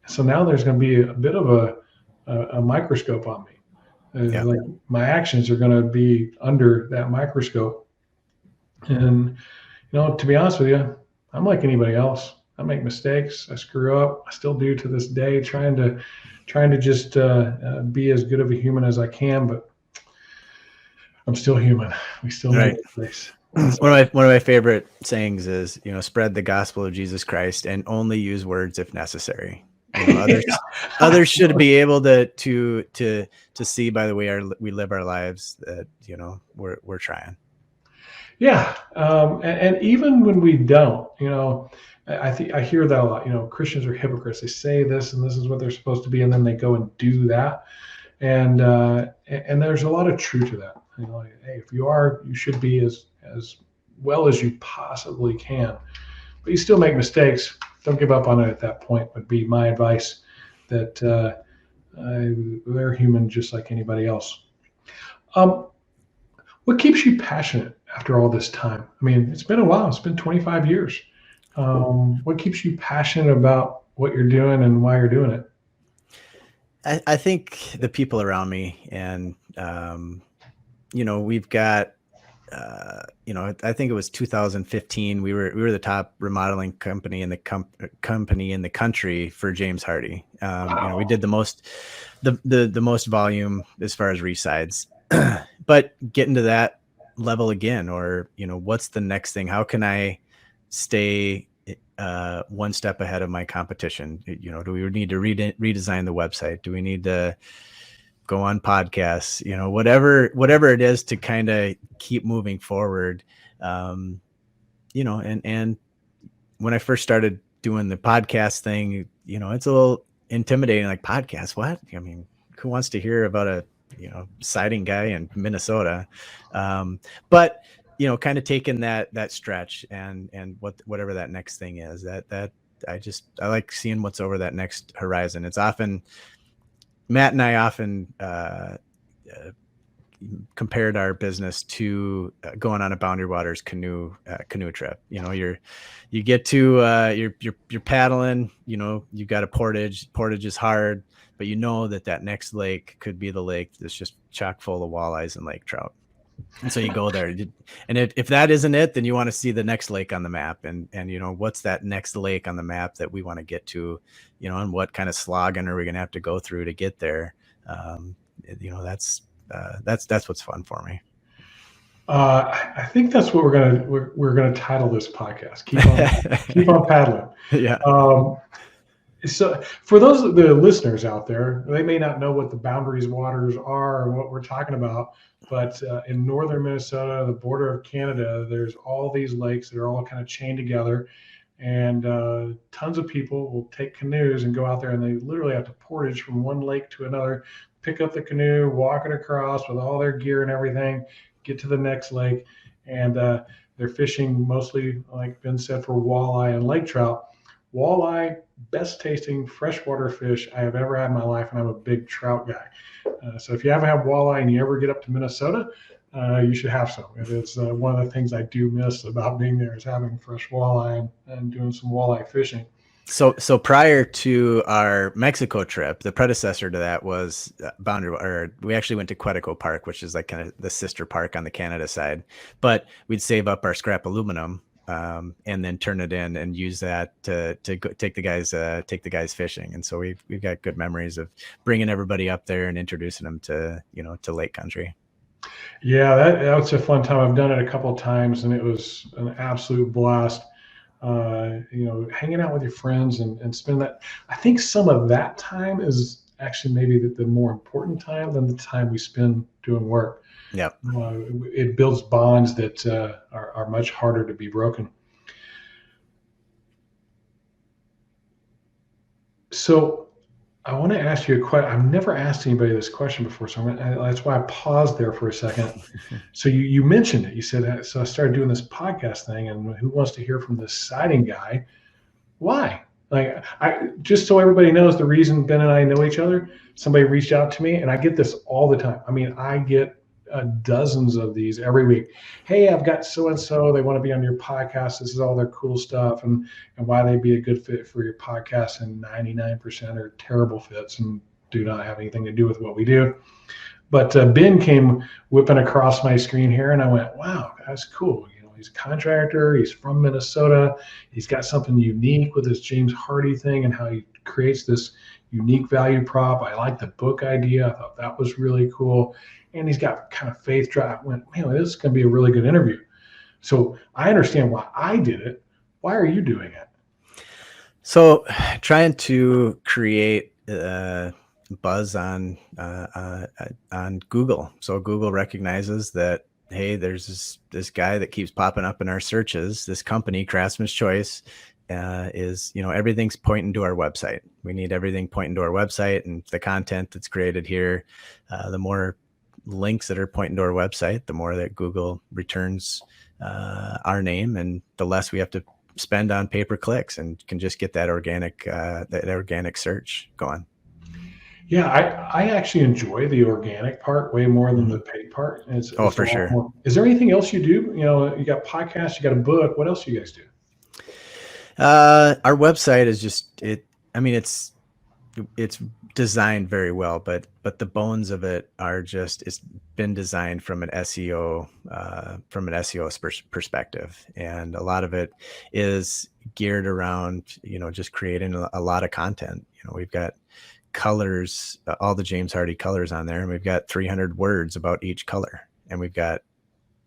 So now there's going to be a bit of a microscope on me. Like my actions are going to be under that microscope. And to be honest with you, I'm like anybody else. I make mistakes. I screw up. I still do to this day, trying to just be as good of a human as I can. But I'm still human. We still make mistakes. One of my favorite sayings is, spread the gospel of Jesus Christ and only use words if necessary. Others should be able to see by the way we live our lives that we're trying. Yeah, and even when we don't, I hear that a lot. Christians are hypocrites. They say this and this is what they're supposed to be, and then they go and do that. And there's a lot of truth to that. Hey, if you are, you should be as well as you possibly can. But you still make mistakes. Don't give up on it at that point would be my advice, that they're human just like anybody else. What keeps you passionate after all this time? I mean, it's been a while. It's been 25 years. What keeps you passionate about what you're doing and why you're doing it? I think the people around me, and we've got I think it was 2015. We were the top remodeling company in the country for James Hardy. Wow. We did the most volume as far as resides. But getting to that level again? Or, what's the next thing? How can I stay one step ahead of my competition? Do we need to redesign the website? Do we need to go on podcasts? Whatever it is to kind of keep moving forward. And when I first started doing the podcast thing, it's a little intimidating, like, podcast, what? I mean, who wants to hear about a siding guy in Minnesota? But kind of taking that stretch and whatever that next thing is, that I like seeing what's over that next horizon. It's often, Matt and I often compared our business to going on a Boundary Waters canoe trip. You get to you're paddling, you've got a portage is hard, but that next lake could be the lake that's just chock full of walleyes and lake trout. And so you go there, and if that isn't it, then you want to see the next lake on the map, and what's that next lake on the map that we want to get to, and what kind of slogging are we going to have to go through to get there? That's what's fun for me. I think that's what we're gonna title this podcast. Keep on paddling. Yeah. So for the listeners out there, they may not know what the Boundaries Waters are or what we're talking about, but in northern Minnesota, the border of Canada, there's all these lakes that are all kind of chained together, and tons of people will take canoes and go out there, and they literally have to portage from one lake to another, pick up the canoe, walk it across with all their gear and everything, get to the next lake, and they're fishing mostly, like Ben said, for walleye and lake trout. Walleye, best tasting freshwater fish I have ever had in my life, and I'm a big trout guy. So if you haven't had walleye and you ever get up to Minnesota, you should have some. It's one of the things I do miss about being there, is having fresh walleye and doing some walleye fishing. So prior to our Mexico trip, the predecessor to that was we actually went to Quetico Park, which is like kind of the sister park on the Canada side. But we'd save up our scrap aluminum and then turn it in and use that to go, take the guys fishing. And so we've got good memories of bringing everybody up there and introducing them to lake country. Yeah, that was a fun time. I've done it a couple of times, and it was an absolute blast. Hanging out with your friends and spend that. I think some of that time is actually maybe the more important time than the time we spend doing work. Yeah, it builds bonds that are much harder to be broken. So I want to ask you a question. I've never asked anybody this question before, so that's why I paused there for a second. So you mentioned it. You said, so I started doing this podcast thing, and who wants to hear from this siding guy? Why? Like, just so everybody knows, the reason Ben and I know each other, somebody reached out to me, and I get this all the time. I mean, I get dozens of these every week. Hey, I've got so-and-so, they want to be on your podcast. This is all their cool stuff and why they'd be a good fit for your podcast. And 99% are terrible fits and do not have anything to do with what we do. But Ben came whipping across my screen here, and I went, wow, that's cool. He's a contractor. He's from Minnesota. He's got something unique with this James Hardy thing and how he creates this unique value prop. I like the book idea. I thought that was really cool. And he's got kind of faith drive. I went, man, this is going to be a really good interview. So I understand why I did it. Why are you doing it? So trying to create buzz on Google. So Google recognizes that, hey, there's this guy that keeps popping up in our searches. This company, Craftsman's Choice, is, everything's pointing to our website. We need everything pointing to our website, and the content that's created here, the more links that are pointing to our website, the more that Google returns our name, and the less we have to spend on pay-per-clicks, and can just get that organic search going. Yeah, I actually enjoy the organic part way more than the paid part. It's for sure. More. Is there anything else you do? You got podcasts, you got a book. What else do you guys do? Our website is just it. I mean, it's designed very well, but the bones of it are just, it's been designed from an SEO perspective, and a lot of it is geared around just creating a lot of content. We've got colors, all the James Hardy colors on there, and we've got 300 words about each color, and we've got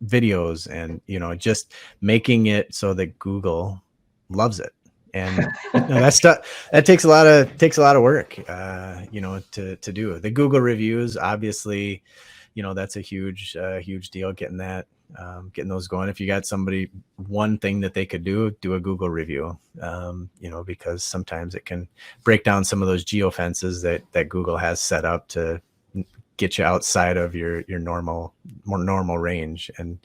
videos and, just making it so that Google loves it. And that stuff, that takes a lot of work, to do. The Google reviews, obviously, that's a huge deal, getting those going. If you got somebody, one thing that they could do a Google review, because sometimes it can break down some of those geofences that Google has set up to get you outside of your more normal range. And,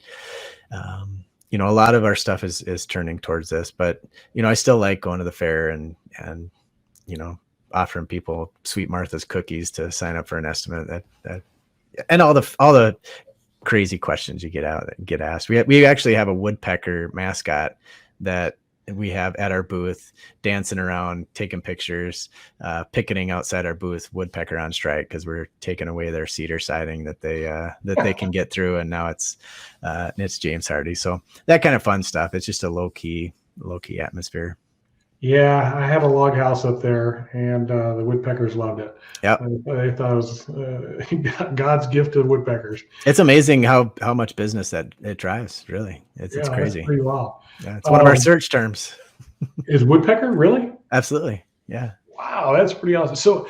a lot of our stuff is turning towards this, but, I still like going to the fair and, offering people Sweet Martha's cookies to sign up for an estimate, and all the crazy questions you get asked. We actually have a woodpecker mascot that we have at our booth, dancing around, taking pictures, picketing outside our booth, woodpecker on strike, because we're taking away their cedar siding that they can get through, and now it's James Hardy. So that kind of fun stuff. It's just a low key atmosphere. Yeah, I have a log house up there, and the woodpeckers loved it. Yep. They thought it was God's gift to the woodpeckers. It's amazing how much business that it drives. Really, it's crazy. That's pretty wild. Yeah, it's one of our search terms. Is woodpecker really? Absolutely. Yeah. Wow, that's pretty awesome. So,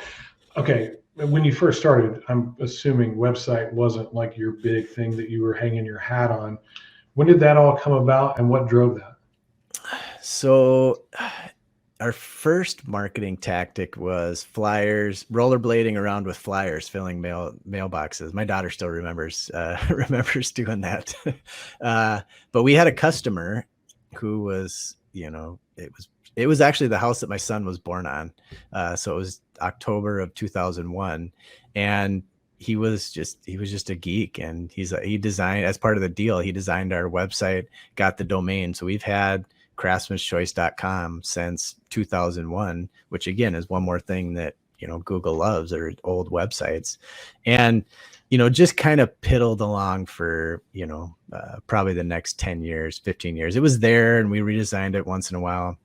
okay, when you first started, I'm assuming website wasn't like your big thing that you were hanging your hat on. When did that all come about, and what drove that? So, our first marketing tactic was flyers, rollerblading around with flyers, filling mailboxes. My daughter still remembers doing that. But we had a customer who was, it was actually the house that my son was born on. So it was October of 2001, and he was just a geek, and he designed, as part of the deal, he designed our website, got the domain. So we've had craftsmanschoice.com since 2001, which again is one more thing that Google loves, or old websites. And just kind of piddled along for probably the next 10 years, 15 years. It was there, and we redesigned it once in a while,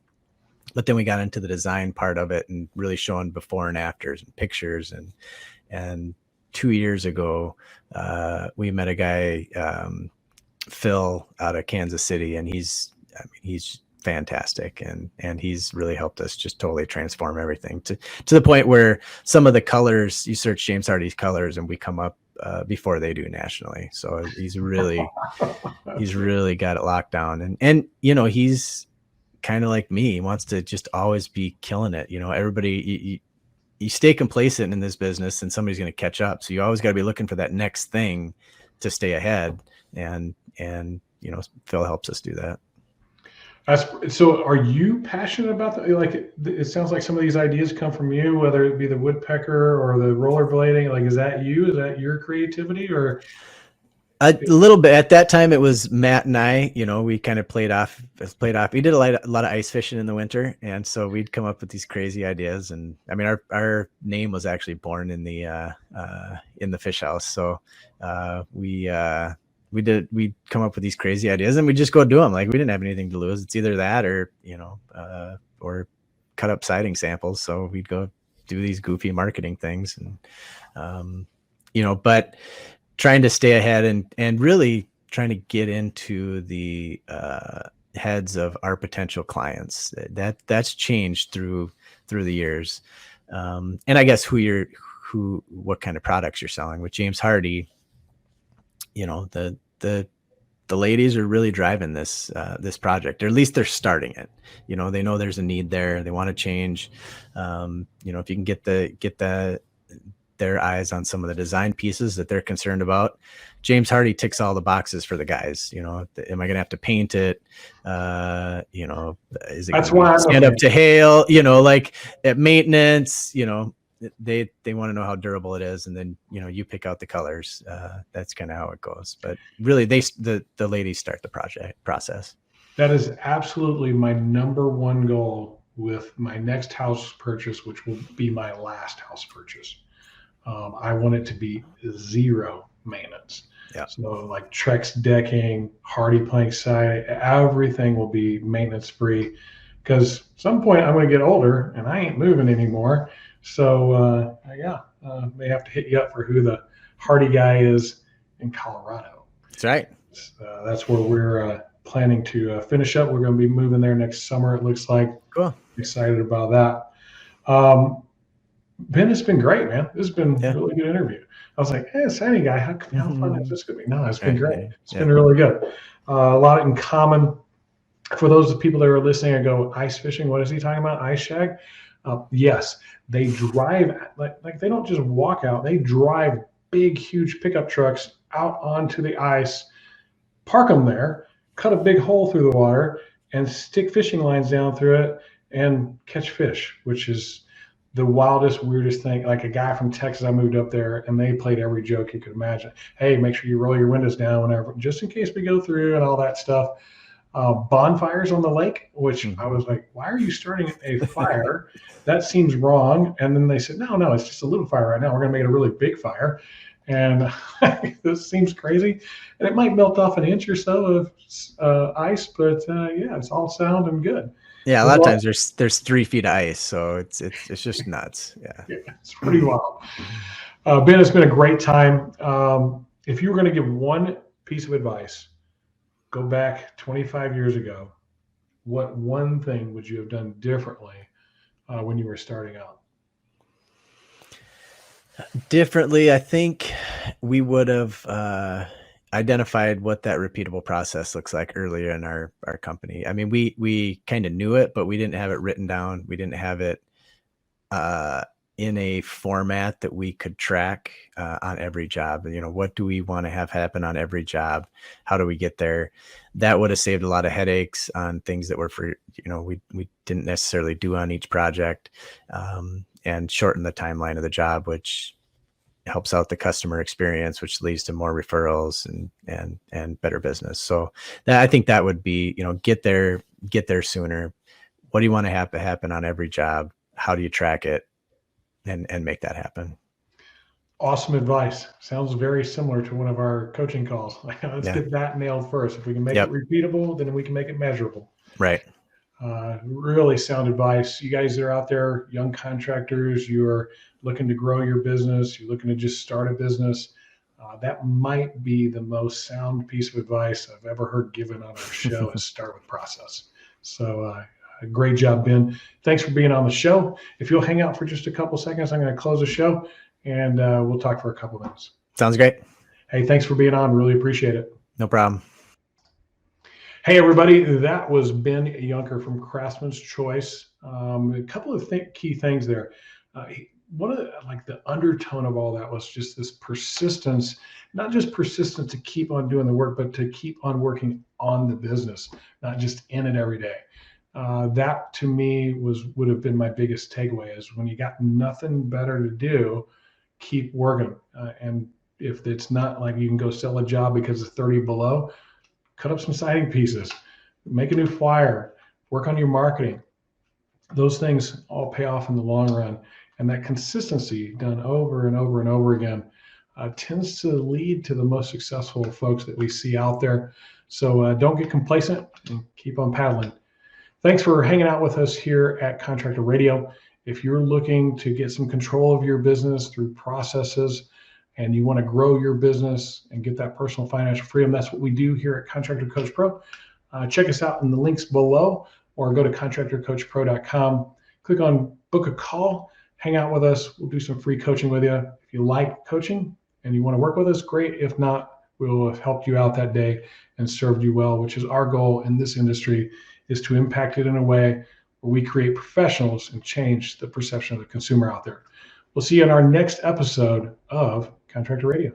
but then we got into the design part of it and really showing before and afters and pictures. And 2 years ago, we met a guy, Phil, out of Kansas City, and he's fantastic, and he's really helped us just totally transform everything to the point where some of the colors, you search James Hardy's colors and we come up before they do nationally. So he's really got it locked down, and he's kind of like me. He wants to just always be killing it. Everybody, you stay complacent in this business and somebody's going to catch up. So you always got to be looking for that next thing to stay ahead. And Phil helps us do that. So are you passionate about that? Like, it sounds like some of these ideas come from you, whether it be the woodpecker or the rollerblading. Like, is that you? Is that your creativity? Or a little bit. At that time, it was Matt and I. We kind of played off. We did a lot of ice fishing in the winter, and so we'd come up with these crazy ideas. And I mean, our name was actually born in the fish house. So we'd come up with these crazy ideas, and we'd just go do them. Like, we didn't have anything to lose. It's either that or cut up siding samples. So we'd go do these goofy marketing things, and but trying to stay ahead and really trying to get into the heads of our potential clients. That's changed through the years. And I guess what kind of products you're selling. With James Hardy, the ladies are really driving this project, or at least they're starting it. They know there's a need there. They want to change. If you can get their eyes on some of the design pieces that they're concerned about, James Hardy ticks all the boxes for the guys. Am I going to have to paint it? Is it that's why stand up to hail? Like at maintenance, they want to know how durable it is, and then you pick out the colors. That's kind of how it goes. But really, the ladies start the project process. That is absolutely my number one goal with my next house purchase, which will be my last house purchase. I want it to be zero maintenance. Yeah. So like Trex decking, Hardy plank siding, everything will be maintenance free, because at some point I'm going to get older and I ain't moving anymore. So may have to hit you up for who the Hardy guy is in Colorado. That's right. that's where we're planning to finish up. We're going to be moving there next summer, it looks like. Cool. Excited about that. Ben, it's been great, man. This has been a really good interview. I was like, hey, Sandy guy, how fun is this going to be? No, it's been great. It's been really good. A lot in common. For those people that are listening and go, ice fishing, what is he talking about? Ice shag? Yes, they drive, like they don't just walk out. They drive big, huge pickup trucks out onto the ice, park them there, cut a big hole through the water, and stick fishing lines down through it and catch fish, which is the wildest, weirdest thing. Like a guy from Texas, I moved up there and they played every joke you could imagine. Hey, make sure you roll your windows down whenever, just in case we go through and all that stuff. Bonfires on the lake, which I was like, why are you starting a fire? That seems wrong. And then they said, no, it's just a little fire right now. We're going to make it a really big fire. And this seems crazy. And it might melt off an inch or so of ice, but it's all sound and good. Yeah, a lot of times there's 3 feet of ice, so it's just nuts. Yeah, it's pretty wild. Ben, it's been a great time. If you were going to give one piece of advice, go back 25 years ago, what one thing would you have done differently when you were starting out? Differently, I think we would have identified what that repeatable process looks like earlier in our company. I mean, we kind of knew it, but we didn't have it written down. We didn't have it in a format that we could track on every job. You know, what do we want to have happen on every job? How do we get there? That would have saved a lot of headaches on things that were we didn't necessarily do on each project, and shorten the timeline of the job, which helps out the customer experience, which leads to more referrals and better business. So I think that would be, get there sooner. What do you want to have happen on every job? How do you track it and make that happen? Awesome advice. Sounds very similar to one of our coaching calls. Let's get that nailed first. If we can make it repeatable, then we can make it measurable. Right. Really sound advice. You guys that are out there, young contractors, you're looking to grow your business, you're looking to just start a business, that might be the most sound piece of advice I've ever heard given on our show is start with process. So great job, Ben. Thanks for being on the show. If you'll hang out for just a couple seconds, I'm going to close the show and we'll talk for a couple minutes. Sounds great. Hey, thanks for being on. Really appreciate it. No problem. Hey, everybody. That was Ben Juncker from Craftsman's Choice. A couple of key things there. One of the undertone of all that was just this persistence, not just persistence to keep on doing the work, but to keep on working on the business, not just in it every day. That to me would have been my biggest takeaway is when you got nothing better to do, keep working. And if it's not like you can go sell a job because it's 30 below, cut up some siding pieces, make a new flyer, work on your marketing. Those things all pay off in the long run. And that consistency done over and over and over again tends to lead to the most successful folks that we see out there. So don't get complacent and keep on paddling. Thanks for hanging out with us here at Contractor Radio. If you're looking to get some control of your business through processes and you want to grow your business and get that personal financial freedom, that's what we do here at Contractor Coach Pro. Check us out in the links below or go to ContractorCoachPRO.com. Click on book a call, hang out with us. We'll do some free coaching with you. If you like coaching and you want to work with us, great. If not, we'll have helped you out that day and served you well, which is our goal in this industry, is to impact it in a way where we create professionals and change the perception of the consumer out there. We'll see you in our next episode of Contractor Radio.